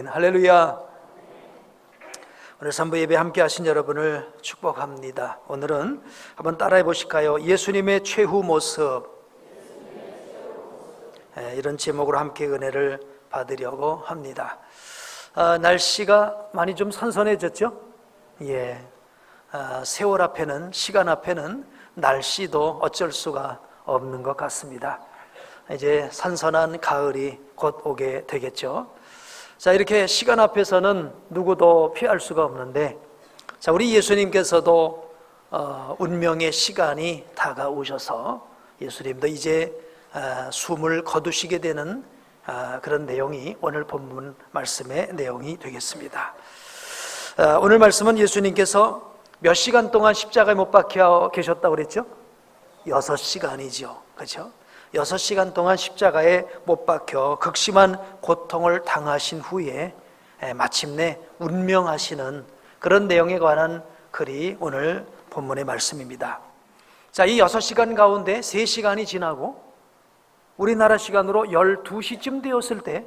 할렐루야. 오늘 선부 예배 함께 하신 여러분을 축복합니다. 오늘은 한번 따라해 보실까요? 예수님의 최후 모습. 이런 제목으로 함께 은혜를 받으려고 합니다. 날씨가 많이 좀 선선해졌죠? 세월 앞에는, 시간 앞에는 날씨도 어쩔 수가 없는 것 같습니다. 이제 선선한 가을이 곧 오게 되겠죠. 자, 이렇게 시간 앞에서는 누구도 피할 수가 없는데, 자, 우리 예수님께서도 운명의 시간이 다가오셔서 예수님도 이제 숨을 거두시게 되는 그런 내용이 오늘 본문 말씀의 내용이 되겠습니다. 오늘 말씀은 예수님께서 몇 시간 동안 십자가에 못 박혀 계셨다고 그랬죠? 6시간이죠. 그렇죠? 6시간 동안 십자가에 못 박혀 극심한 고통을 당하신 후에 마침내 운명하시는 그런 내용에 관한 글이 오늘 본문의 말씀입니다. 자, 이 6시간 가운데 3시간이 지나고 우리나라 시간으로 12시쯤 되었을 때,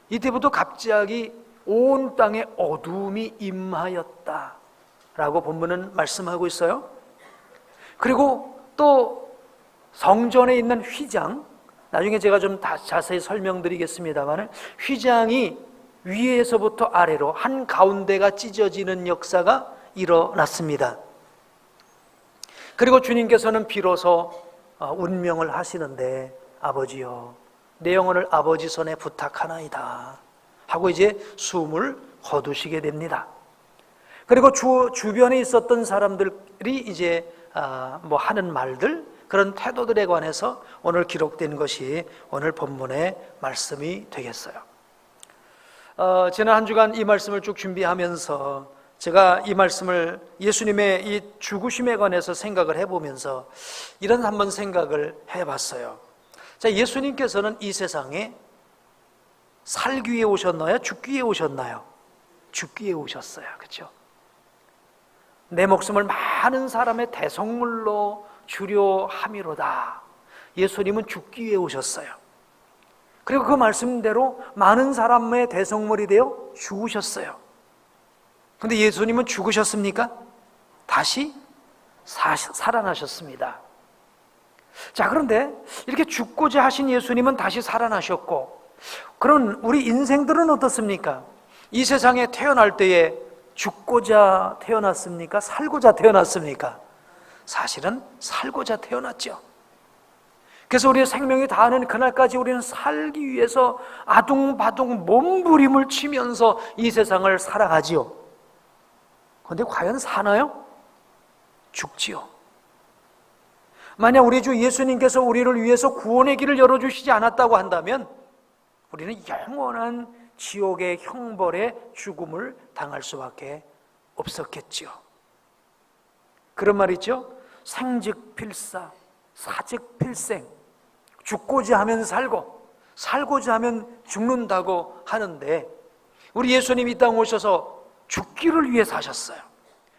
이때부터 갑자기 온 땅에 어둠이 임하였다 라고 본문은 말씀하고 있어요. 그리고 또 성전에 있는 휘장, 나중에 제가 좀 자세히 설명드리겠습니다만, 휘장이 위에서부터 아래로 한 가운데가 찢어지는 역사가 일어났습니다. 그리고 주님께서는 비로소 운명을 하시는데, 아버지여, 내 영혼을 아버지 손에 부탁하나이다 하고 이제 숨을 거두시게 됩니다. 그리고 주변에 있었던 사람들이 이제 하는 말들, 그런 태도들에 관해서 오늘 기록된 것이 오늘 본문의 말씀이 되겠어요. 지난 한 주간 이 말씀을 쭉 준비하면서 제가 이 말씀을 예수님의 이 죽으심에 관해서 생각을 해보면서 이런 한번 생각을 해봤어요. 자, 예수님께서는 이 세상에 살기 위해 오셨나요? 죽기 위해 오셨나요? 죽기 위해 오셨어요. 그렇죠? 내 목숨을 많은 사람의 대속물로 주려 함이로다. 예수님은 죽기 위해 오셨어요. 그리고 그 말씀대로 많은 사람의 대속물이 되어 죽으셨어요. 그런데 예수님은 죽으셨습니까? 다시 살아나셨습니다. 자, 그런데 이렇게 죽고자 하신 예수님은 다시 살아나셨고, 그런 우리 인생들은 어떻습니까? 이 세상에 태어날 때에 죽고자 태어났습니까? 살고자 태어났습니까? 사실은 살고자 태어났죠. 그래서 우리의 생명이 다하는 그날까지 우리는 살기 위해서 아둥바둥 몸부림을 치면서 이 세상을 살아가지요. 그런데 과연 사나요? 죽지요. 만약 우리 주 예수님께서 우리를 위해서 구원의 길을 열어주시지 않았다고 한다면 우리는 영원한 지옥의 형벌의 죽음을 당할 수밖에 없었겠지요. 그런 말 있죠? 생즉 필사, 사즉 필생. 죽고자 하면 살고, 살고자 하면 죽는다고 하는데, 우리 예수님이 이 땅 오셔서 죽기를 위해 사셨어요.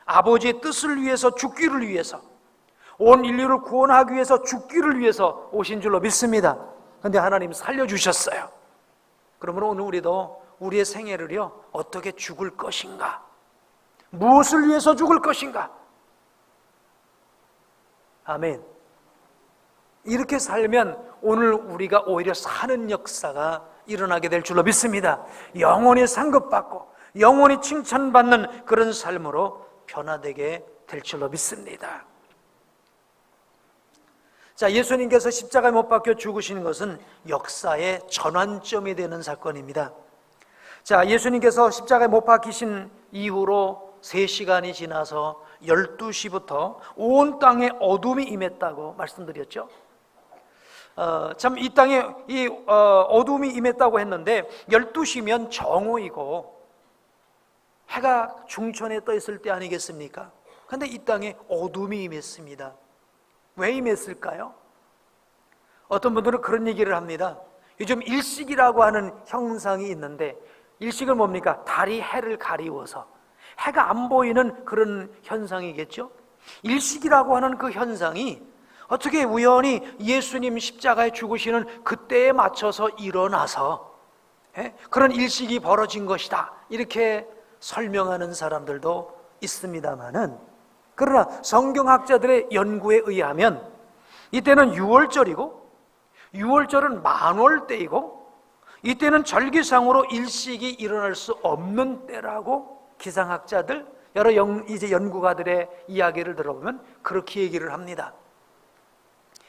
아버지의 뜻을 위해서, 죽기를 위해서, 온 인류를 구원하기 위해서 죽기를 위해서 오신 줄로 믿습니다. 그런데 하나님 살려주셨어요. 그러므로 오늘 우리도 우리의 생애를요, 어떻게 죽을 것인가, 무엇을 위해서 죽을 것인가. 아멘. 이렇게 살면 오늘 우리가 오히려 사는 역사가 일어나게 될 줄로 믿습니다. 영원히 상급받고 영원히 칭찬받는 그런 삶으로 변화되게 될 줄로 믿습니다. 자, 예수님께서 십자가에 못 박혀 죽으신 것은 역사의 전환점이 되는 사건입니다. 자, 예수님께서 십자가에 못 박히신 이후로 3시간이 지나서 12시부터 온 땅에 어둠이 임했다고 말씀드렸죠. 참 이 땅에 어둠이 임했다고 했는데 12시면 정오이고 해가 중천에 떠 있을 때 아니겠습니까? 그런데 이 땅에 어둠이 임했습니다. 왜 임했을까요? 어떤 분들은 그런 얘기를 합니다. 요즘 일식이라고 하는 형상이 있는데, 일식은 뭡니까? 달이 해를 가리워서 해가 안 보이는 그런 현상이겠죠? 일식이라고 하는 그 현상이 어떻게 우연히 예수님 십자가에 죽으시는 그때에 맞춰서 일어나서 그런 일식이 벌어진 것이다, 이렇게 설명하는 사람들도 있습니다만은, 그러나 성경학자들의 연구에 의하면 이때는 유월절이고, 유월절은 만월 때이고, 이때는 절기상으로 일식이 일어날 수 없는 때라고 기상학자들, 여러 이제 연구가들의 이야기를 들어보면 그렇게 얘기를 합니다.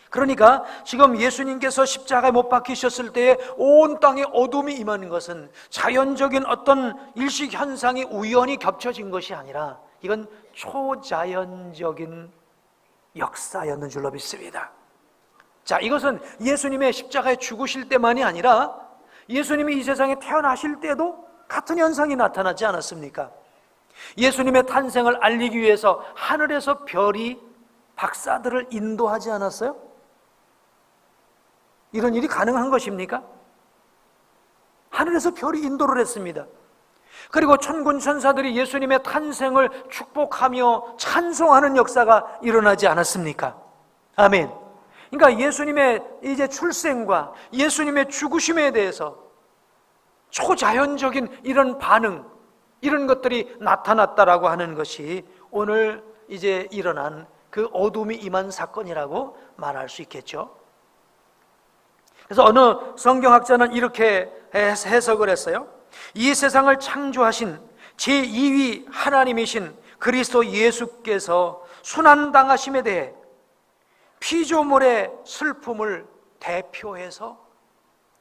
그러니까 지금 예수님께서 십자가에 못 박히셨을 때에 온 땅에 어둠이 임하는 것은 자연적인 어떤 일식 현상이 우연히 겹쳐진 것이 아니라 이건 초자연적인 역사였는 줄로 믿습니다. 자, 이것은 예수님의 십자가에 죽으실 때만이 아니라 예수님이 이 세상에 태어나실 때도 같은 현상이 나타나지 않았습니까? 예수님의 탄생을 알리기 위해서 하늘에서 별이 박사들을 인도하지 않았어요? 이런 일이 가능한 것입니까? 하늘에서 별이 인도를 했습니다. 그리고 천군 천사들이 예수님의 탄생을 축복하며 찬송하는 역사가 일어나지 않았습니까? 아멘. 그러니까 예수님의 이제 출생과 예수님의 죽으심에 대해서 초자연적인 이런 반응, 이런 것들이 나타났다라고 하는 것이 오늘 이제 일어난 그 어둠이 임한 사건이라고 말할 수 있겠죠. 그래서 어느 성경학자는 이렇게 해석을 했어요. 이 세상을 창조하신 제2위 하나님이신 그리스도 예수께서 순환당하심에 대해 피조물의 슬픔을 대표해서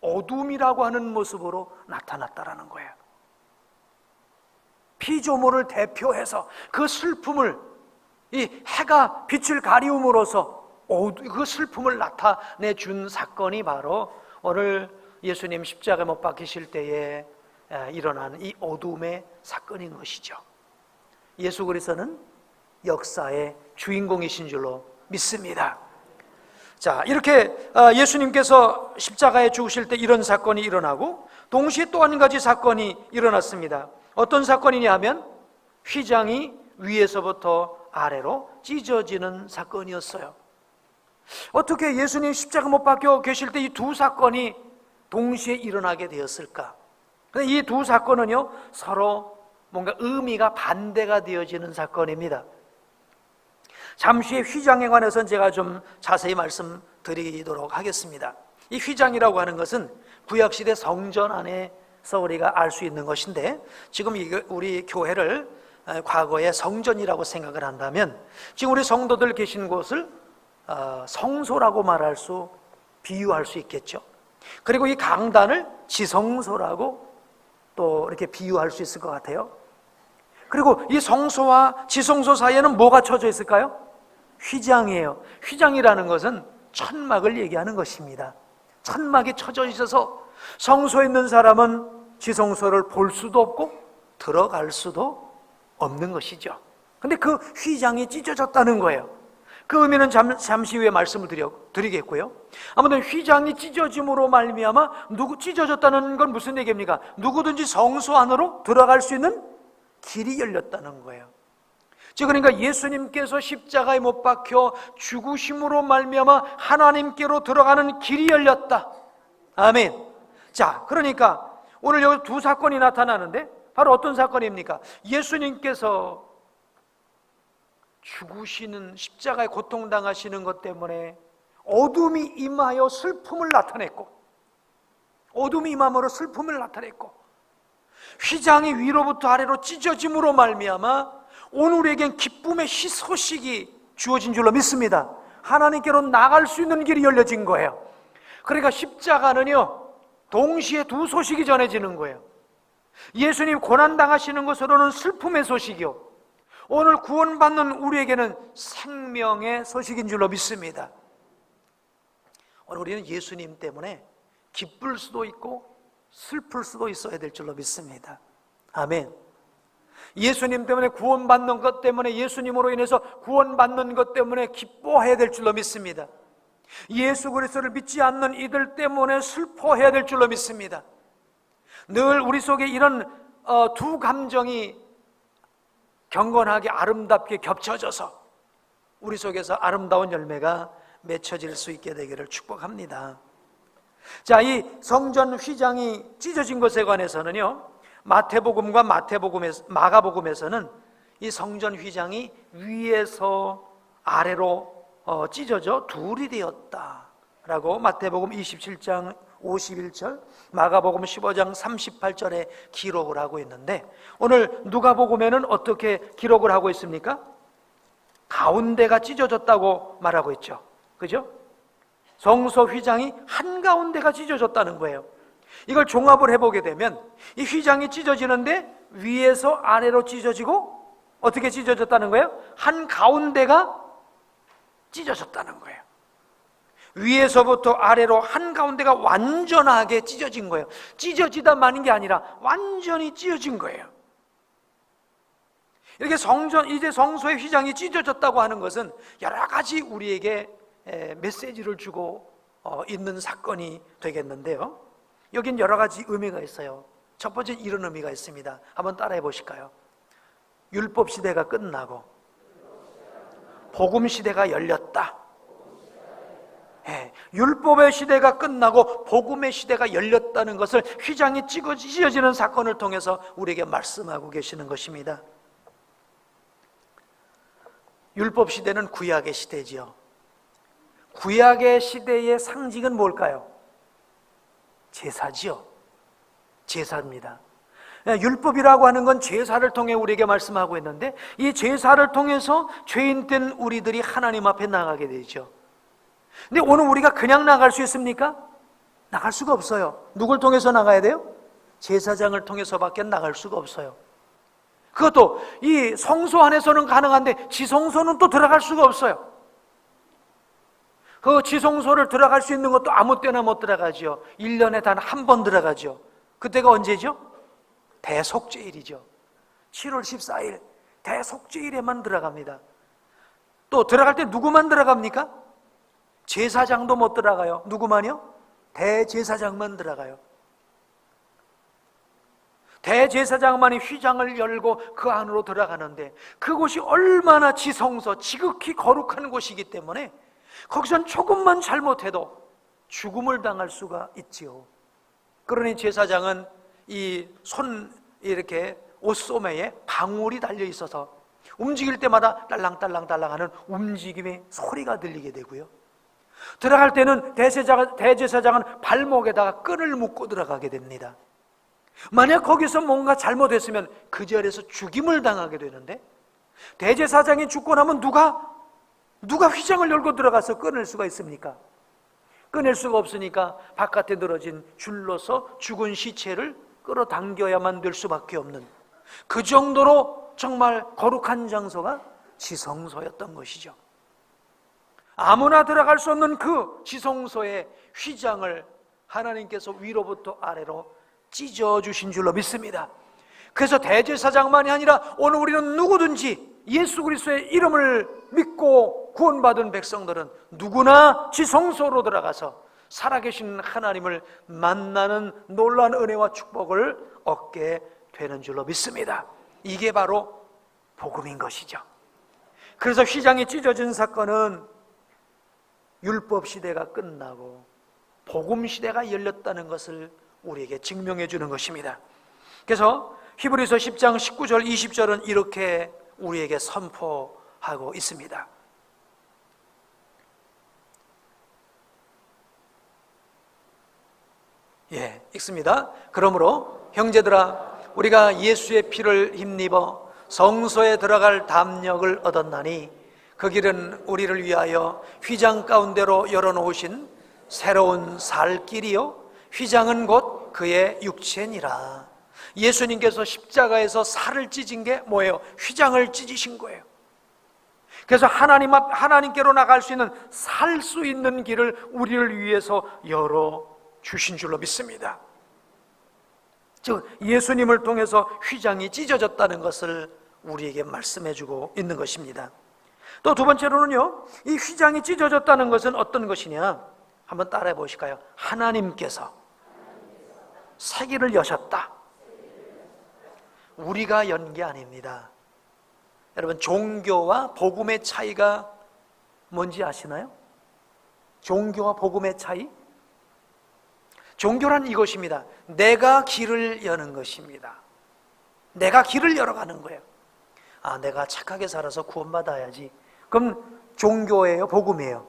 어둠이라고 하는 모습으로 나타났다라는 거예요. 피조물을 대표해서 그 슬픔을, 이 해가 빛을 가리움으로써 그 슬픔을 나타내 준 사건이 바로 오늘 예수님 십자가에 못 박히실 때에 일어난 이 어둠의 사건인 것이죠. 예수 그리스도는 역사의 주인공이신 줄로 믿습니다. 자, 이렇게 예수님께서 십자가에 죽으실 때 이런 사건이 일어나고 동시에 또 한 가지 사건이 일어났습니다. 어떤 사건이냐 하면 휘장이 위에서부터 아래로 찢어지는 사건이었어요. 어떻게 예수님 십자가 못 박혀 계실 때 이 두 사건이 동시에 일어나게 되었을까? 이 두 사건은요, 서로 뭔가 의미가 반대가 되어지는 사건입니다. 잠시 후에 휘장에 관해서는 제가 좀 자세히 말씀드리도록 하겠습니다. 이 휘장이라고 하는 것은 구약시대 성전 안에서 우리가 알 수 있는 것인데, 지금 우리 교회를 과거의 성전이라고 생각을 한다면 지금 우리 성도들 계신 곳을 성소라고 비유할 수 있겠죠. 그리고 이 강단을 지성소라고 또 이렇게 비유할 수 있을 것 같아요. 그리고 이 성소와 지성소 사이에는 뭐가 쳐져 있을까요? 휘장이에요. 휘장이라는 것은 천막을 얘기하는 것입니다. 천막이 쳐져 있어서 성소에 있는 사람은 지성소를 볼 수도 없고 들어갈 수도 없는 것이죠. 근데 그 휘장이 찢어졌다는 거예요. 그 의미는 잠시 후에 말씀을 드리겠고요. 아무튼 휘장이 찢어짐으로 말미암아 찢어졌다는 건 무슨 얘기입니까? 누구든지 성소 안으로 들어갈 수 있는 길이 열렸다는 거예요. 즉 그러니까 예수님께서 십자가에 못 박혀 죽으심으로 말미암아 하나님께로 들어가는 길이 열렸다. 아멘. 자, 그러니까 오늘 여기 두 사건이 나타나는데 바로 어떤 사건입니까? 예수님께서 죽으시는, 십자가에 고통당하시는 것 때문에 어둠이 임하여 슬픔을 나타냈고, 어둠이 임함으로 슬픔을 나타냈고, 휘장이 위로부터 아래로 찢어짐으로 말미암아 오늘에겐 기쁨의 소식이 주어진 줄로 믿습니다. 하나님께로 나갈 수 있는 길이 열려진 거예요. 그러니까 십자가는요, 동시에 두 소식이 전해지는 거예요. 예수님 고난당하시는 것으로는 슬픔의 소식이요, 오늘 구원받는 우리에게는 생명의 소식인 줄로 믿습니다. 오늘 우리는 예수님 때문에 기쁠 수도 있고 슬플 수도 있어야 될 줄로 믿습니다. 아멘. 예수님 때문에 구원받는 것 때문에, 예수님으로 인해서 구원받는 것 때문에 기뻐해야 될 줄로 믿습니다. 예수 그리스도를 믿지 않는 이들 때문에 슬퍼해야 될 줄로 믿습니다. 늘 우리 속에 이런 두 감정이 경건하게 아름답게 겹쳐져서 우리 속에서 아름다운 열매가 맺혀질 수 있게 되기를 축복합니다. 자, 이 성전 휘장이 찢어진 것에 관해서는요, 마태복음과 마가복음에서는 이 성전 휘장이 위에서 아래로 찢어져 둘이 되었다라고 마태복음 27장 51절, 마가복음 15장 38절에 기록을 하고 있는데, 오늘 누가복음에는 어떻게 기록을 하고 있습니까? 가운데가 찢어졌다고 말하고 있죠. 그죠? 성소 휘장이 한가운데가 찢어졌다는 거예요. 이걸 종합을 해보게 되면 이 휘장이 찢어지는데 위에서 아래로 찢어지고 어떻게 찢어졌다는 거예요? 한가운데가 찢어졌다는 거예요. 위에서부터 아래로 한가운데가 완전하게 찢어진 거예요. 찢어지다 마는 게 아니라 완전히 찢어진 거예요. 이렇게 이제 성소의 휘장이 찢어졌다고 하는 것은 여러 가지 우리에게 메시지를 주고 있는 사건이 되겠는데요, 여긴 여러 가지 의미가 있어요. 첫 번째, 이런 의미가 있습니다. 한번 따라해 보실까요? 율법 시대가 끝나고 복음 시대가 열렸다. 율법의 시대가 끝나고 복음의 시대가 열렸다는 것을 휘장이 찢어지는 사건을 통해서 우리에게 말씀하고 계시는 것입니다. 율법 시대는 구약의 시대지요. 구약의 시대의 상징은 뭘까요? 제사지요. 제사입니다. 율법이라고 하는 건 제사를 통해 우리에게 말씀하고 있는데, 이 제사를 통해서 죄인된 우리들이 하나님 앞에 나가게 되죠. 근데 오늘 우리가 그냥 나갈 수 있습니까? 나갈 수가 없어요. 누굴 통해서 나가야 돼요? 제사장을 통해서밖에 나갈 수가 없어요. 그것도 이 성소 안에서는 가능한데 지성소는 또 들어갈 수가 없어요. 그 지성소를 들어갈 수 있는 것도 아무 때나 못 들어가죠. 1년에 단 한 번 들어가죠. 그때가 언제죠? 대속죄일이죠. 7월 14일 대속죄일에만 들어갑니다. 또 들어갈 때 누구만 들어갑니까? 제사장도 못 들어가요. 누구만요? 대제사장만 들어가요. 대제사장만이 휘장을 열고 그 안으로 들어가는데, 그곳이 얼마나 지성소, 지극히 거룩한 곳이기 때문에 거기선 조금만 잘못해도 죽음을 당할 수가 있지요. 그러니 제사장은 이렇게 옷소매에 방울이 달려 있어서 움직일 때마다 딸랑딸랑딸랑 하는 움직임의 소리가 들리게 되고요, 들어갈 때는 대제사장은 발목에다가 끈을 묶고 들어가게 됩니다. 만약 거기서 뭔가 잘못했으면 그 자리에서 죽임을 당하게 되는데, 대제사장이 죽고 나면 누가 휘장을 열고 들어가서 끊을 수가 있습니까? 끊을 수가 없으니까 바깥에 늘어진 줄로서 죽은 시체를 끌어당겨야만 될 수밖에 없는, 그 정도로 정말 거룩한 장소가 지성소였던 것이죠. 아무나 들어갈 수 없는 그 지성소의 휘장을 하나님께서 위로부터 아래로 찢어주신 줄로 믿습니다. 그래서 대제사장만이 아니라 오늘 우리는 누구든지 예수 그리스도의 이름을 믿고 구원받은 백성들은 누구나 지성소로 들어가서 살아계신 하나님을 만나는 놀라운 은혜와 축복을 얻게 되는 줄로 믿습니다. 이게 바로 복음인 것이죠. 그래서 휘장이 찢어진 사건은 율법 시대가 끝나고 복음 시대가 열렸다는 것을 우리에게 증명해 주는 것입니다. 그래서 히브리서 10장 19절 20절은 이렇게 우리에게 선포하고 있습니다. 읽습니다. 그러므로 형제들아, 우리가 예수의 피를 힘입어 성소에 들어갈 담력을 얻었나니 그 길은 우리를 위하여 휘장 가운데로 열어놓으신 새로운 살 길이요 휘장은 곧 그의 육체니라. 예수님께서 십자가에서 살을 찢은 게 뭐예요? 휘장을 찢으신 거예요. 그래서 하나님께로 나갈 수 있는, 살 수 있는 길을 우리를 위해서 열어주신 줄로 믿습니다. 즉 예수님을 통해서 휘장이 찢어졌다는 것을 우리에게 말씀해주고 있는 것입니다. 또 두 번째로는요, 이 휘장이 찢어졌다는 것은 어떤 것이냐, 한번 따라해 보실까요? 하나님께서 새 길을 여셨다. 우리가 연 게 아닙니다. 여러분, 종교와 복음의 차이가 뭔지 아시나요? 종교와 복음의 차이? 종교란 이것입니다. 내가 길을 여는 것입니다. 내가 길을 열어가는 거예요. 아, 내가 착하게 살아서 구원받아야지. 그럼 종교예요, 복음이에요?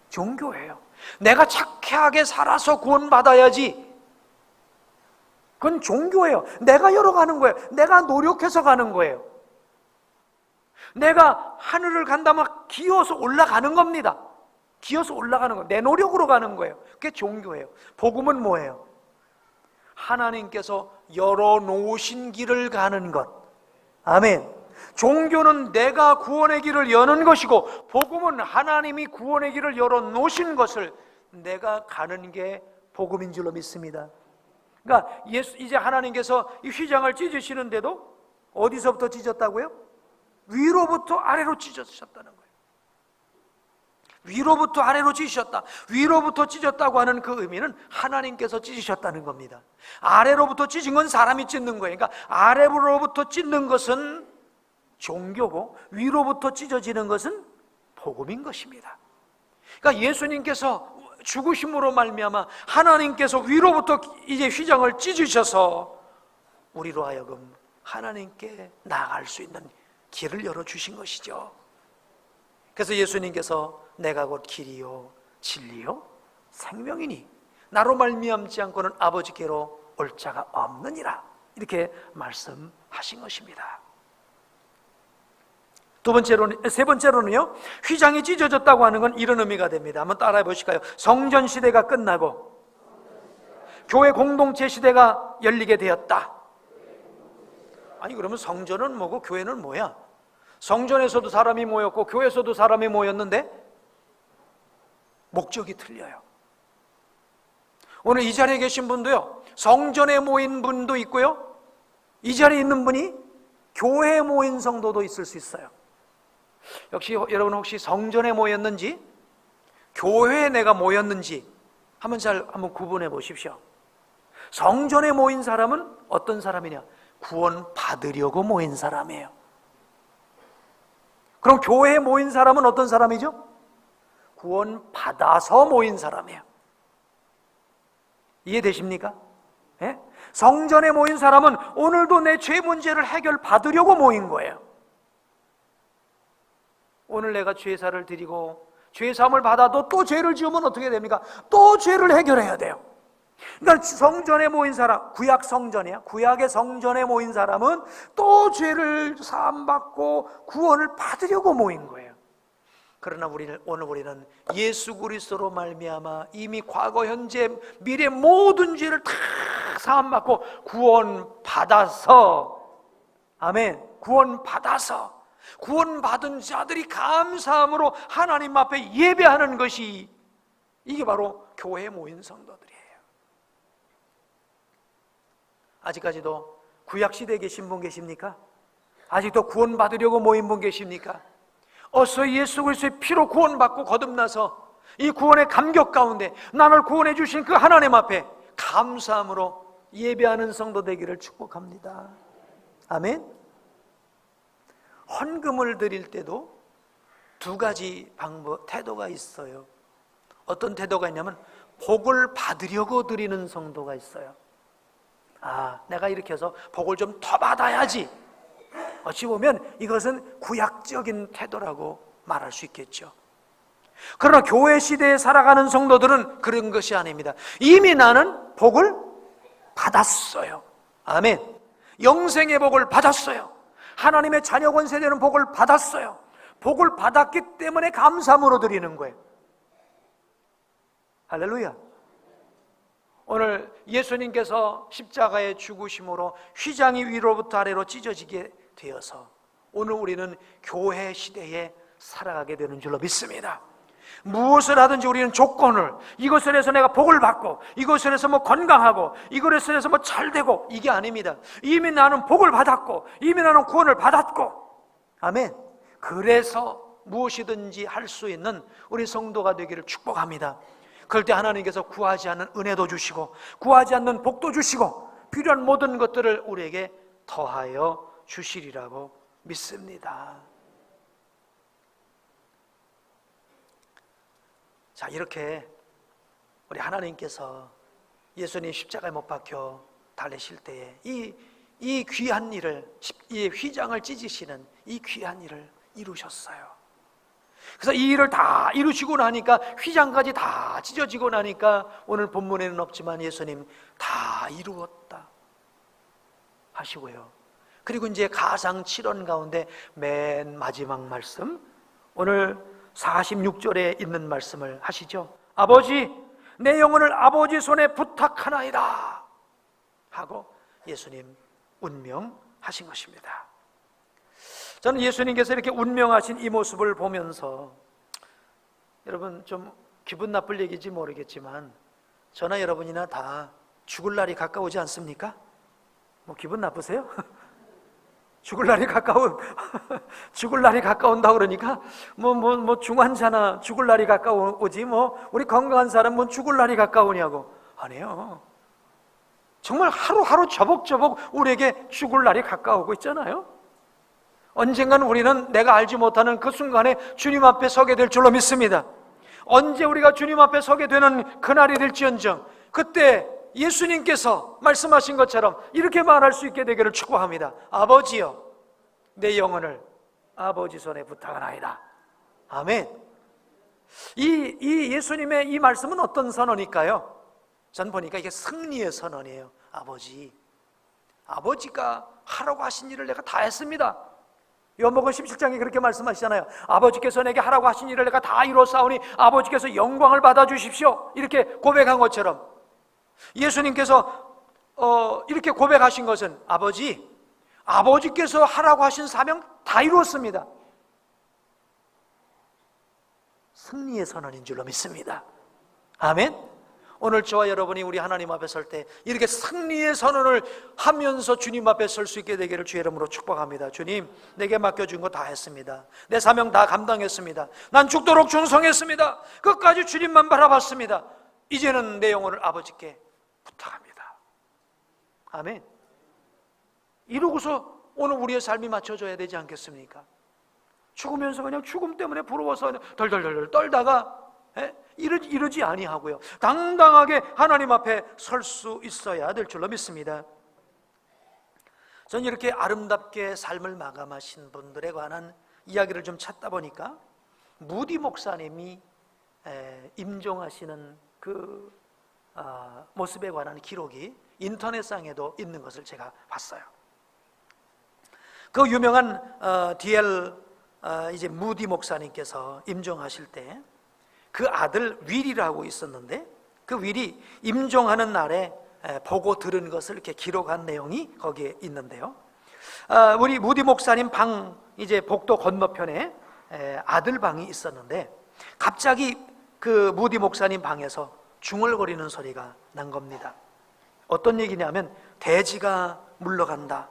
종교예요. 내가 착하게 살아서 구원받아야지. 그건 종교예요. 내가 열어가는 거예요. 내가 노력해서 가는 거예요. 내가 하늘을 간다면 기어서 올라가는 겁니다. 기어서 올라가는 거예요. 내 노력으로 가는 거예요. 그게 종교예요. 복음은 뭐예요? 하나님께서 열어놓으신 길을 가는 것. 아멘. 종교는 내가 구원의 길을 여는 것이고, 복음은 하나님이 구원의 길을 열어놓으신 것을 내가 가는 게 복음인 줄로 믿습니다. 그러니까 이제 하나님께서 이 휘장을 찢으시는데도 어디서부터 찢었다고요? 위로부터 아래로 찢으셨다는 거예요. 위로부터 아래로 찢으셨다. 위로부터 찢었다고 하는 그 의미는 하나님께서 찢으셨다는 겁니다. 아래로부터 찢은 건 사람이 찢는 거예요. 그러니까 아래로부터 찢는 것은 종교고, 위로부터 찢어지는 것은 복음인 것입니다. 그러니까 예수님께서 죽으심으로 말미암아 하나님께서 위로부터 이제 휘장을 찢으셔서 우리로 하여금 하나님께 나아갈 수 있는 길을 열어주신 것이죠. 그래서 예수님께서 내가 곧 길이요 진리요 생명이니 나로 말미암지 않고는 아버지께로 올 자가 없느니라, 이렇게 말씀하신 것입니다. 세 번째로는요, 휘장이 찢어졌다고 하는 건 이런 의미가 됩니다. 한번 따라해 보실까요? 성전 시대가 끝나고 교회 공동체 시대가 열리게 되었다. 아니, 그러면 성전은 뭐고 교회는 뭐야? 성전에서도 사람이 모였고 교회에서도 사람이 모였는데 목적이 틀려요. 오늘 이 자리에 계신 분도요, 성전에 모인 분도 있고요, 이 자리에 있는 분이 교회에 모인 성도도 있을 수 있어요. 역시 여러분 혹시 성전에 모였는지 교회에 내가 모였는지 한번 구분해 보십시오. 성전에 모인 사람은 어떤 사람이냐? 구원 받으려고 모인 사람이에요. 그럼 교회에 모인 사람은 어떤 사람이죠? 구원 받아서 모인 사람이에요. 이해되십니까? 예? 성전에 모인 사람은 오늘도 내 죄 문제를 해결 받으려고 모인 거예요. 오늘 내가 죄사를 드리고 죄사함을 받아도 또 죄를 지으면 어떻게 됩니까? 또 죄를 해결해야 돼요. 그러니까 성전에 모인 사람, 구약 성전이야. 구약의 성전에 모인 사람은 또 죄를 사함받고 구원을 받으려고 모인 거예요. 그러나 오늘 우리는 예수 그리스도로 말미암아 이미 과거, 현재, 미래 모든 죄를 다 사함받고 구원받아서, 아멘, 구원받아서 구원받은 자들이 감사함으로 하나님 앞에 예배하는 것이, 이게 바로 교회에 모인 성도들이에요. 아직까지도 구약시대에 계신 분 계십니까? 아직도 구원받으려고 모인 분 계십니까? 어서 예수 그리스도의 피로 구원받고 거듭나서 이 구원의 감격 가운데 나를 구원해 주신 그 하나님 앞에 감사함으로 예배하는 성도 되기를 축복합니다. 아멘. 헌금을 드릴 때도 두 가지 태도가 있어요. 어떤 태도가 있냐면 복을 받으려고 드리는 성도가 있어요. 아, 내가 이렇게 해서 복을 좀 더 받아야지. 어찌 보면 이것은 구약적인 태도라고 말할 수 있겠죠. 그러나 교회 시대에 살아가는 성도들은 그런 것이 아닙니다. 이미 나는 복을 받았어요. 아멘. 영생의 복을 받았어요. 하나님의 자녀 권세되는 복을 받았어요. 복을 받았기 때문에 감사함으로 드리는 거예요. 할렐루야. 오늘 예수님께서 십자가에 죽으심으로 휘장이 위로부터 아래로 찢어지게 되어서 오늘 우리는 교회 시대에 살아가게 되는 줄로 믿습니다. 무엇을 하든지 우리는 조건을, 이것을 해서 내가 복을 받고, 이것을 해서 뭐 건강하고, 이것을 해서 뭐 잘되고, 이게 아닙니다. 이미 나는 복을 받았고, 이미 나는 구원을 받았고, 아멘. 그래서 무엇이든지 할 수 있는 우리 성도가 되기를 축복합니다. 그럴 때 하나님께서 구하지 않는 은혜도 주시고, 구하지 않는 복도 주시고, 필요한 모든 것들을 우리에게 더하여 주시리라고 믿습니다. 자, 이렇게 우리 하나님께서 예수님 십자가에 못 박혀 달리실 때에 이 귀한 일을, 이 휘장을 찢으시는 이 귀한 일을 이루셨어요. 그래서 이 일을 다 이루시고 나니까, 휘장까지 다 찢어지고 나니까 오늘 본문에는 없지만 예수님 다 이루었다 하시고요. 그리고 이제 가상 7원 가운데 맨 마지막 말씀, 오늘 46절에 있는 말씀을 하시죠. 아버지, 내 영혼을 아버지 손에 부탁하나이다 하고 예수님 운명하신 것입니다. 저는 예수님께서 이렇게 운명하신 이 모습을 보면서, 여러분 좀 기분 나쁠 얘기인지 모르겠지만 저나 여러분이나 다 죽을 날이 가까우지 않습니까? 뭐 기분 나쁘세요? 죽을 날이 가까운다 그러니까 뭐 중환자나 죽을 날이 가까우지, 뭐 우리 건강한 사람 뭐 죽을 날이 가까우냐고. 아니에요. 정말 하루하루 저벅저벅 우리에게 죽을 날이 가까우고 있잖아요. 언젠가는 우리는 내가 알지 못하는 그 순간에 주님 앞에 서게 될 줄로 믿습니다. 언제 우리가 주님 앞에 서게 되는 그날이 될지언정, 그때 예수님께서 말씀하신 것처럼 이렇게 말할 수 있게 되기를 축복합니다. 아버지여, 내 영혼을 아버지 손에 부탁하나이다. 아멘. 이 예수님의 이 말씀은 어떤 선언일까요? 전 보니까 이게 승리의 선언이에요. 아버지가 하라고 하신 일을 내가 다 했습니다. 요한복음 17장에 그렇게 말씀하시잖아요. 아버지께서 내게 하라고 하신 일을 내가 다 이루었사오니 아버지께서 영광을 받아주십시오. 이렇게 고백한 것처럼 예수님께서 이렇게 고백하신 것은, 아버지께서 하라고 하신 사명 다 이루었습니다. 승리의 선언인 줄로 믿습니다. 아멘. 오늘 저와 여러분이 우리 하나님 앞에 설 때 이렇게 승리의 선언을 하면서 주님 앞에 설 수 있게 되기를 주의 이름으로 축복합니다. 주님, 내게 맡겨준 거 다 했습니다. 내 사명 다 감당했습니다. 난 죽도록 충성했습니다. 끝까지 주님만 바라봤습니다. 이제는 내 영혼을 아버지께 부탁합니다. 아멘. 이러고서 오늘 우리의 삶이 맞춰져야 되지 않겠습니까? 죽으면서 그냥 죽음 때문에 부러워서 덜덜덜 떨다가 이러지 아니하고요, 당당하게 하나님 앞에 설 수 있어야 될 줄로 믿습니다. 저는 이렇게 아름답게 삶을 마감하신 분들에 관한 이야기를 좀 찾다 보니까 무디 목사님이 임종하시는 그 모습에 관한 기록이 인터넷상에도 있는 것을 제가 봤어요. 그 유명한 이제 무디 목사님께서 임종하실 때 그 아들 윌이라고 있었는데, 그 윌이 임종하는 날에 보고 들은 것을 이렇게 기록한 내용이 거기에 있는데요. 우리 무디 목사님 방, 이제 복도 건너편에 아들 방이 있었는데, 갑자기 그 무디 목사님 방에서 중얼거리는 소리가 난 겁니다. 어떤 얘기냐면, 대지가 물러간다.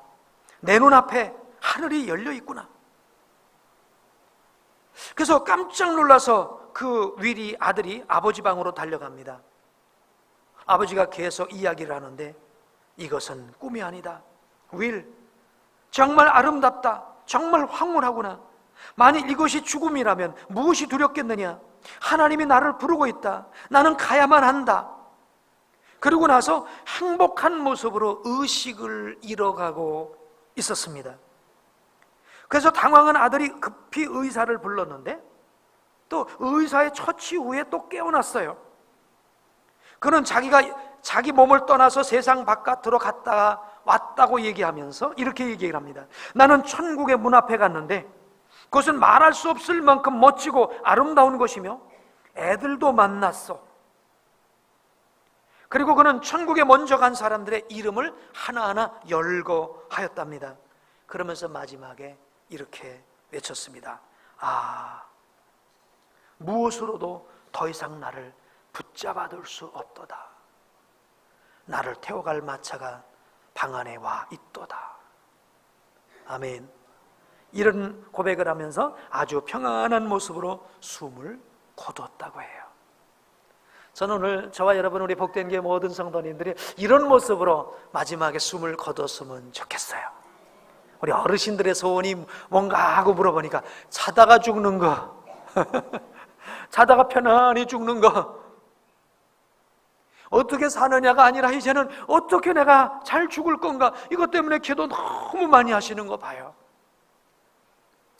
내 눈앞에 하늘이 열려 있구나. 그래서 깜짝 놀라서 그 윌이, 아들이 아버지 방으로 달려갑니다. 아버지가 계속 이야기를 하는데, 이것은 꿈이 아니다. 윌, 정말 아름답다. 정말 황홀하구나. 만일 이것이 죽음이라면 무엇이 두렵겠느냐. 하나님이 나를 부르고 있다. 나는 가야만 한다. 그러고 나서 행복한 모습으로 의식을 잃어가고 있었습니다. 그래서 당황한 아들이 급히 의사를 불렀는데, 또 의사의 처치 후에 또 깨어났어요. 그는 자기 몸을 떠나서 세상 바깥으로 갔다가 왔다고 얘기하면서 이렇게 얘기를 합니다. 나는 천국의 문 앞에 갔는데 그것은 말할 수 없을 만큼 멋지고 아름다운 곳이며 애들도 만났어. 그리고 그는 천국에 먼저 간 사람들의 이름을 하나하나 열거하였답니다. 그러면서 마지막에 이렇게 외쳤습니다. 무엇으로도 더 이상 나를 붙잡아둘 수 없도다. 나를 태워갈 마차가 방 안에 와 있도다. 아멘. 이런 고백을 하면서 아주 평안한 모습으로 숨을 거두었다고 해요. 저는 오늘 저와 여러분, 우리 복된 교회 모든 성도님들이 이런 모습으로 마지막에 숨을 거두었으면 좋겠어요. 우리 어르신들의 소원이 뭔가 하고 물어보니까 자다가 죽는 거 자다가 편안히 죽는 거. 어떻게 사느냐가 아니라 이제는 어떻게 내가 잘 죽을 건가, 이것 때문에 기도 너무 많이 하시는 거 봐요.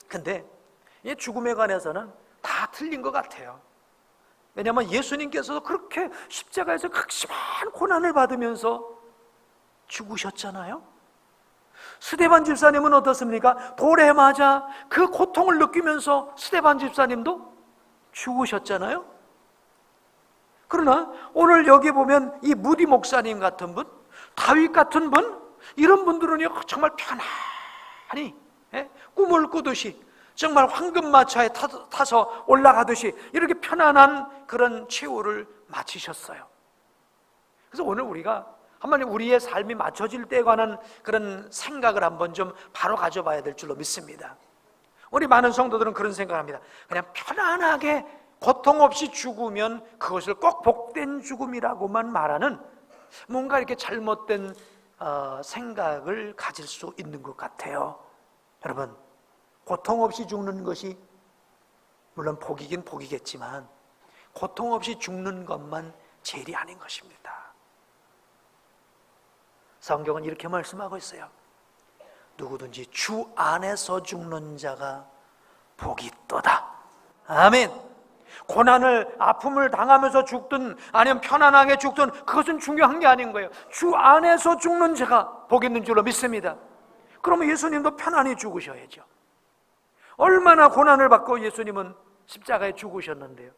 근데 이 죽음에 관해서는 다 틀린 것 같아요. 왜냐하면 예수님께서도 그렇게 십자가에서 극심한 고난을 받으면서 죽으셨잖아요. 스데반 집사님은 어떻습니까? 돌에 맞아 그 고통을 느끼면서 스데반 집사님도 죽으셨잖아요. 그러나 오늘 여기 보면 이 무디 목사님 같은 분, 다윗 같은 분, 이런 분들은 정말 편안히 꿈을 꾸듯이 정말 황금마차에 타서 올라가듯이 이렇게 편안한 그런 최후를 마치셨어요. 그래서 오늘 우리가 한번 우리의 삶이 맞춰질 때에 관한 그런 생각을 한번 좀 바로 가져봐야 될 줄로 믿습니다. 우리 많은 성도들은 그런 생각을 합니다. 그냥 편안하게 고통 없이 죽으면 그것을 꼭 복된 죽음이라고만 말하는 뭔가 이렇게 잘못된 생각을 가질 수 있는 것 같아요. 여러분, 고통 없이 죽는 것이 물론 복이긴 복이겠지만 고통 없이 죽는 것만 제일이 아닌 것입니다. 성경은 이렇게 말씀하고 있어요. 누구든지 주 안에서 죽는 자가 복이 있도다. 아멘. 고난을, 아픔을 당하면서 죽든 아니면 편안하게 죽든 그것은 중요한 게 아닌 거예요. 주 안에서 죽는 자가 복 있는 줄로 믿습니다. 그러면 예수님도 편안히 죽으셔야죠. 얼마나 고난을 받고 예수님은 십자가에 죽으셨는데요.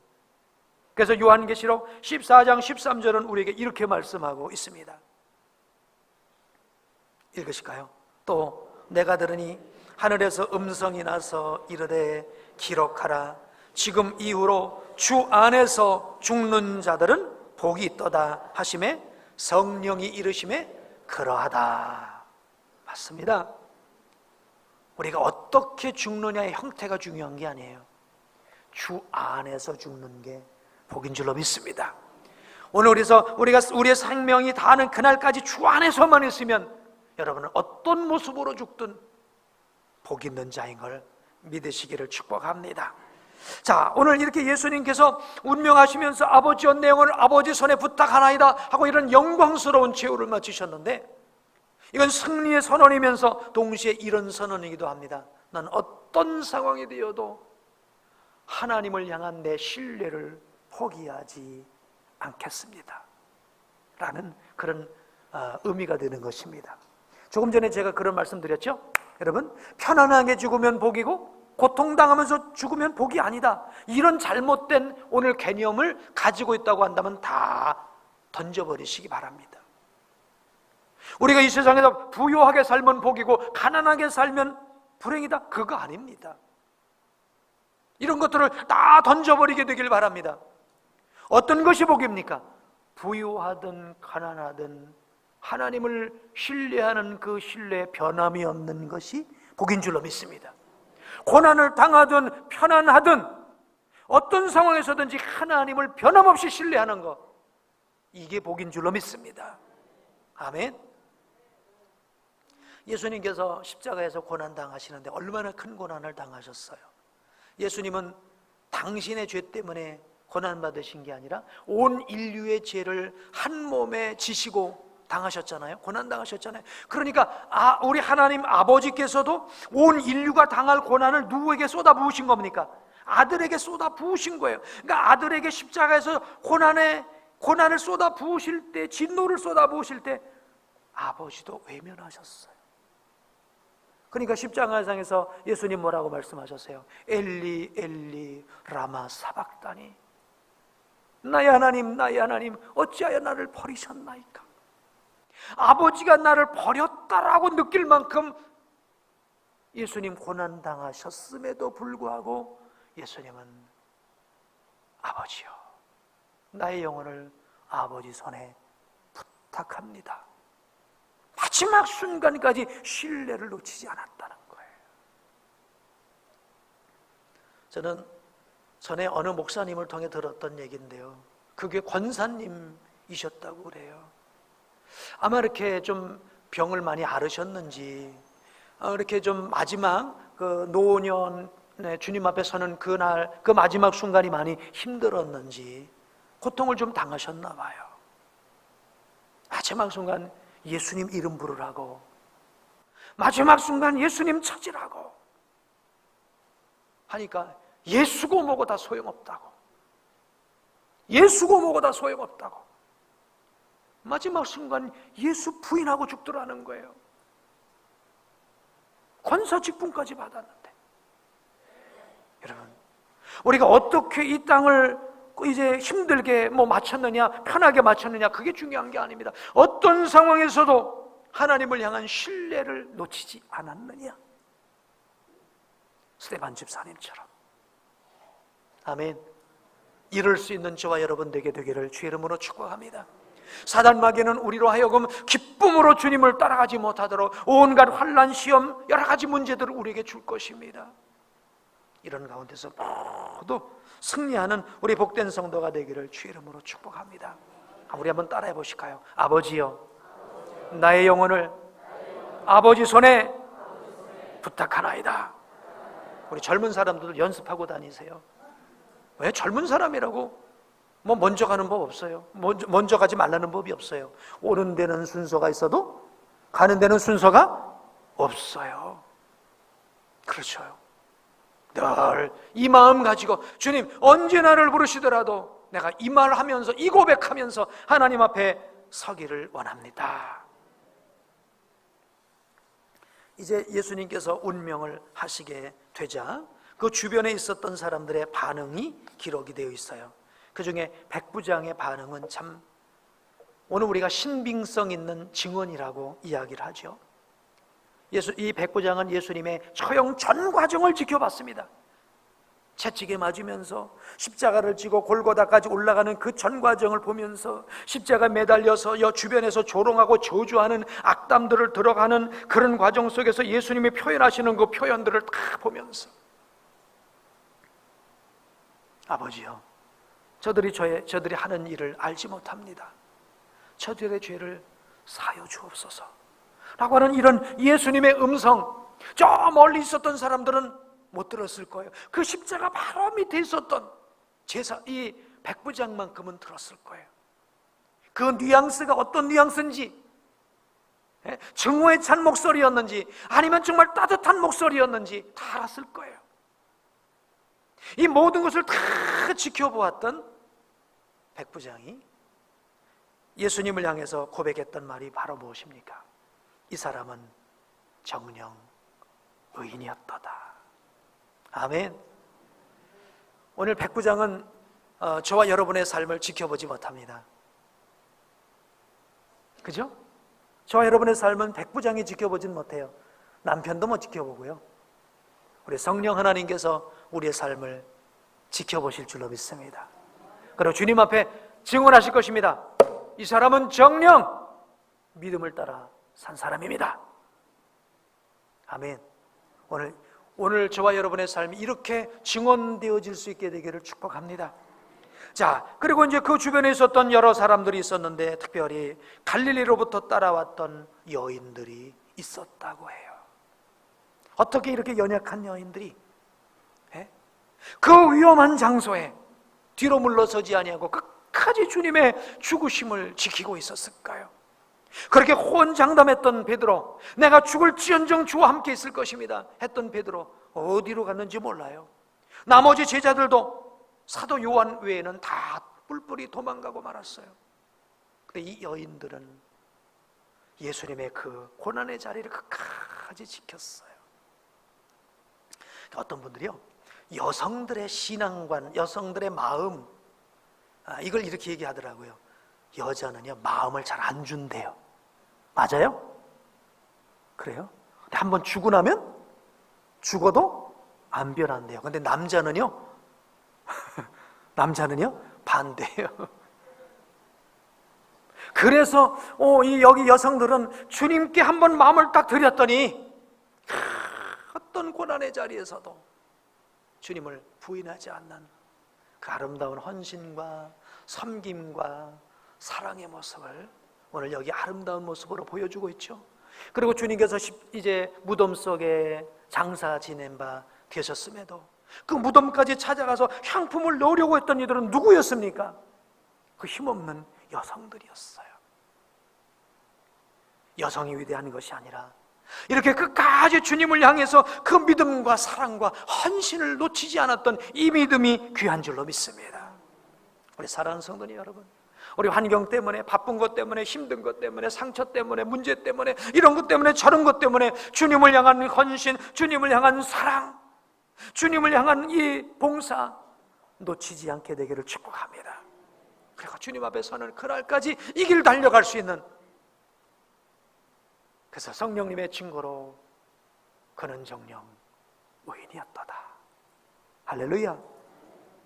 그래서 요한계시록 14장 13절은 우리에게 이렇게 말씀하고 있습니다. 읽으실까요? 또 내가 들으니 하늘에서 음성이 나서 이르되 기록하라. 지금 이후로 주 안에서 죽는 자들은 복이 있도다 하심에 성령이 이르심에 그러하다. 맞습니다. 우리가 어떻게 죽느냐의 형태가 중요한 게 아니에요. 주 안에서 죽는 게 복인 줄로 믿습니다. 오늘 우리가 우리의 생명이 다하는 그날까지 주 안에서만 있으면 여러분은 어떤 모습으로 죽든 복 있는 자인 걸 믿으시기를 축복합니다. 자, 오늘 이렇게 예수님께서 운명하시면서 아버지의 내용을 아버지 손에 부탁하나이다 하고 이런 영광스러운 최후를 마치셨는데, 이건 승리의 선언이면서 동시에 이런 선언이기도 합니다. 난 어떤 상황이 되어도 하나님을 향한 내 신뢰를 포기하지 않겠습니다 라는 그런 의미가 되는 것입니다. 조금 전에 제가 그런 말씀 드렸죠. 여러분, 편안하게 죽으면 복이고 고통당하면서 죽으면 복이 아니다, 이런 잘못된 오늘 개념을 가지고 있다고 한다면 다 던져버리시기 바랍니다. 우리가 이 세상에서 부유하게 살면 복이고 가난하게 살면 불행이다, 그거 아닙니다. 이런 것들을 다 던져버리게 되길 바랍니다. 어떤 것이 복입니까? 부유하든 가난하든 하나님을 신뢰하는 그 신뢰에 변함이 없는 것이 복인 줄로 믿습니다. 고난을 당하든 편안하든 어떤 상황에서든지 하나님을 변함없이 신뢰하는 것, 이게 복인 줄로 믿습니다. 아멘. 예수님께서 십자가에서 고난당하시는데 얼마나 큰 고난을 당하셨어요. 예수님은 당신의 죄 때문에 고난받으신 게 아니라 온 인류의 죄를 한 몸에 지시고 당하셨잖아요. 고난당하셨잖아요. 그러니까 우리 하나님 아버지께서도 온 인류가 당할 고난을 누구에게 쏟아부으신 겁니까? 아들에게 쏟아부으신 거예요. 그러니까 아들에게 십자가에서 고난을 쏟아부으실 때, 진노를 쏟아부으실 때 아버지도 외면하셨어요. 그러니까 십자가상에서 예수님 뭐라고 말씀하셨어요? 엘리 엘리 라마 사박다니, 나의 하나님 어찌하여 나를 버리셨나이까. 아버지가 나를 버렸다라고 느낄 만큼 예수님 고난당하셨음에도 불구하고 예수님은 아버지요, 나의 영혼을 아버지 손에 부탁합니다, 마지막 순간까지 신뢰를 놓치지 않았다는 거예요. 저는 전에 어느 목사님을 통해 들었던 얘기인데요, 그게 권사님이셨다고 그래요. 아마 이렇게 좀 병을 많이 앓으셨는지, 이렇게 좀 마지막 그 노년에 주님 앞에 서는 그날, 그 마지막 순간이 많이 힘들었는지 고통을 좀 당하셨나 봐요. 마지막 순간 예수님 이름 부르라고, 마지막 순간 예수님 찾으라고 하니까 예수고 뭐고 다 소용없다고, 예수고 뭐고 다 소용없다고 마지막 순간 예수 부인하고 죽더라는 거예요. 권사 직분까지 받았는데. 여러분, 우리가 어떻게 이 땅을 이제 힘들게 마쳤느냐, 편하게 마쳤느냐, 그게 중요한 게 아닙니다. 어떤 상황에서도 하나님을 향한 신뢰를 놓치지 않았느냐. 스데반 집사님처럼. 아멘. 이룰 수 있는 저와 여러분 되게 되기를 주의 이름으로 축복합니다. 사단 마귀는 우리로 하여금 기쁨으로 주님을 따라가지 못하도록 온갖 환난, 시험, 여러 가지 문제들을 우리에게 줄 것입니다. 이런 가운데서 모두 승리하는 우리 복된 성도가 되기를 주의 이름으로 축복합니다. 우리 한번 따라해 보실까요? 아버지여, 나의 영혼을 아버지 손에 부탁하나이다. 우리 젊은 사람들 연습하고 다니세요. 왜 젊은 사람이라고 먼저 가는 법 없어요. 먼저 가지 말라는 법이 없어요. 오는 데는 순서가 있어도 가는 데는 순서가 없어요. 그렇죠. 늘 이 마음 가지고 주님 언제 나를 부르시더라도 내가 이 말하면서, 이 고백하면서 하나님 앞에 서기를 원합니다. 이제 예수님께서 운명을 하시게 되자 그 주변에 있었던 사람들의 반응이 기록이 되어 있어요. 그 중에 백부장의 반응은 참 오늘 우리가 신빙성 있는 증언이라고 이야기를 하죠. 이 백부장은 예수님의 처형 전 과정을 지켜봤습니다. 채찍에 맞으면서 십자가를 지고 골고다까지 올라가는 그 전 과정을 보면서 십자가 매달려서 주변에서 조롱하고 저주하는 악담들을 들어가는 그런 과정 속에서 예수님이 표현하시는 그 표현들을 다 보면서 아버지요, 저들이 하는 일을 알지 못합니다. 저들의 죄를 사여 주옵소서 라고 하는 이런 예수님의 음성, 저 멀리 있었던 사람들은 못 들었을 거예요. 그 십자가 바로 밑에 있었던 이 백부장만큼은 들었을 거예요. 그 뉘앙스가 어떤 뉘앙스인지, 증오에 찬 목소리였는지 아니면 정말 따뜻한 목소리였는지 다 알았을 거예요. 이 모든 것을 다 지켜보았던 백부장이 예수님을 향해서 고백했던 말이 바로 무엇입니까? 이 사람은 정녕 의인이었도다. 아멘. 오늘 백부장은 저와 여러분의 삶을 지켜보지 못합니다. 그죠? 저와 여러분의 삶은 백부장이 지켜보진 못해요. 남편도 못 지켜보고요. 우리 성령 하나님께서 우리의 삶을 지켜보실 줄로 믿습니다. 그리고 주님 앞에 증언하실 것입니다. 이 사람은 정녕 믿음을 따라 산 사람입니다. 아멘. 오늘 저와 여러분의 삶이 이렇게 증언되어질 수 있게 되기를 축복합니다. 자, 그리고 이제 그 주변에 있었던 여러 사람들이 있었는데 특별히 갈릴리로부터 따라왔던 여인들이 있었다고 해요. 어떻게 이렇게 연약한 여인들이 그 위험한 장소에 뒤로 물러서지 아니하고 끝까지 주님의 죽으심을 지키고 있었을까요? 그렇게 호언장담했던 베드로, 내가 죽을지언정 주와 함께 있을 것입니다 했던 베드로 어디로 갔는지 몰라요. 나머지 제자들도 사도 요한 외에는 다 뿔뿔이 도망가고 말았어요. 그런데 이 여인들은 예수님의 그 고난의 자리를 끝까지 지켰어요. 어떤 분들이요, 여성들의 신앙관, 여성들의 마음, 이걸 이렇게 얘기하더라고요. 여자는요 마음을 잘 안 준대요. 맞아요? 그래요? 근데 한번 죽고 나면 죽어도 안 변한대요. 근데 남자는요 반대예요. 그래서 여기 여성들은 주님께 한번 마음을 딱 드렸더니 어떤 고난의 자리에서도 주님을 부인하지 않는 그 아름다운 헌신과 섬김과 사랑의 모습을 오늘 여기 아름다운 모습으로 보여주고 있죠. 그리고 주님께서 이제 무덤 속에 장사 지낸 바 되셨음에도 그 무덤까지 찾아가서 향품을 넣으려고 했던 이들은 누구였습니까? 그 힘없는 여성들이었어요. 여성이 위대한 것이 아니라 이렇게 끝까지 주님을 향해서 그 믿음과 사랑과 헌신을 놓치지 않았던 이 믿음이 귀한 줄로 믿습니다. 우리 사랑하는 성도님 여러분, 우리 환경 때문에, 바쁜 것 때문에, 힘든 것 때문에, 상처 때문에, 문제 때문에, 이런 것 때문에, 저런 것 때문에 주님을 향한 헌신, 주님을 향한 사랑, 주님을 향한 이 봉사 놓치지 않게 되기를 축복합니다. 그리고 주님 앞에 서는 그날까지 이 길 달려갈 수 있는, 그래서 성령님의 증거로 그는 정령 의인이었도다. 할렐루야.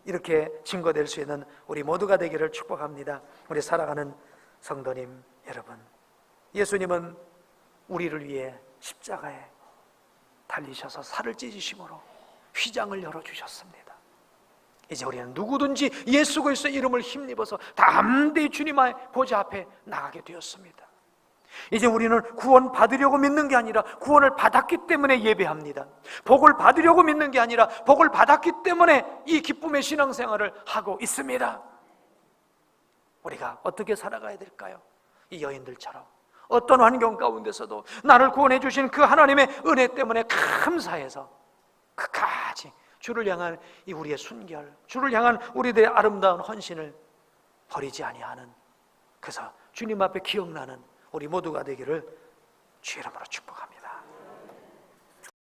이렇게 증거될 수 있는 우리 모두가 되기를 축복합니다. 우리 살아가는 성도님 여러분, 예수님은 우리를 위해 십자가에 달리셔서 살을 찢으심으로 휘장을 열어주셨습니다. 이제 우리는 누구든지 예수 그리스도의 이름을 힘입어서 담대히 주님의 보좌 앞에 나가게 되었습니다. 이제 우리는 구원 받으려고 믿는 게 아니라 구원을 받았기 때문에 예배합니다. 복을 받으려고 믿는 게 아니라 복을 받았기 때문에 이 기쁨의 신앙생활을 하고 있습니다. 우리가 어떻게 살아가야 될까요? 이 여인들처럼 어떤 환경 가운데서도 나를 구원해 주신 그 하나님의 은혜 때문에 감사해서 끝까지 주를 향한 이 우리의 순결, 주를 향한 우리들의 아름다운 헌신을 버리지 아니하는, 그래서 주님 앞에 기억나는 우리 모두가 되기를 주의 이름으로 축복합니다.